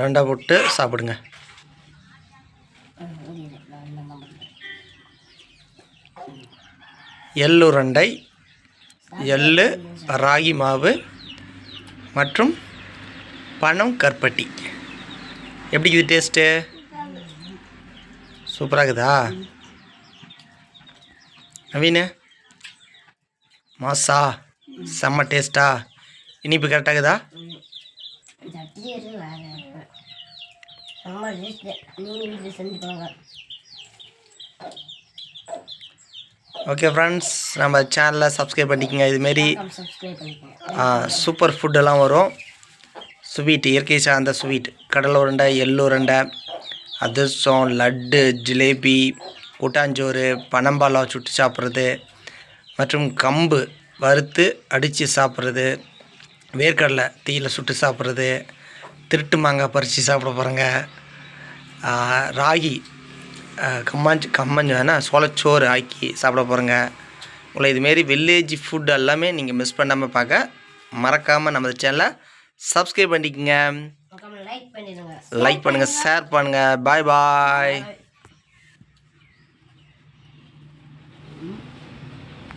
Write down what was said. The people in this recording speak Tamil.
ரெண்டாக போட்டு சாப்பிடுங்க. எள்ளுருண்டை, எள்ளு, ராகி மாவு மற்றும் பனம் கருப்பட்டி. எப்படி இது டேஸ்ட்டு? சூப்பராக இருக்குதா நவீன? மாசா செம்ம டேஸ்ட்டா? இனிப்பு கரெக்டாகுதா? ஓகே ஃப்ரெண்ட்ஸ், நம்ம சேனலை சப்ஸ்கிரைப் பண்ணிக்கோங்க. இதுமாரி சூப்பர் ஃபுட்டெல்லாம் வரும். ஸ்வீட், இயற்கை சார்ந்த ஸ்வீட், கடலை உருண்டை, எள்ளுருண்டை, அதிரசம், லட்டு, ஜிலேபி, கூட்டாஞ்சோறு, பனம்பாலம் சுட்டு சாப்பிட்றது மற்றும் கம்பு வறுத்து அடித்து சாப்பிட்றது, வேர்க்கடலை தீயில் சுட்டு சாப்பிட்றது, திருட்டு மாங்காய் பறித்து சாப்பிட போகிறேங்க. ராகி கம்மஞ்சு வேணால் சோளச்சோறு ஆக்கி சாப்பிட போகிறேங்க. உங்களை இதுமாரி வில்லேஜ் ஃபுட் எல்லாமே நீங்கள் மிஸ் பண்ணாமல் பார்க்க மறக்காமல் நம்ம சேனலை சப்ஸ்கிரைப் பண்ணிக்கோங்க. லைக் பண்ணுங்கள், ஷேர் பண்ணுங்கள். பாய் பாய்.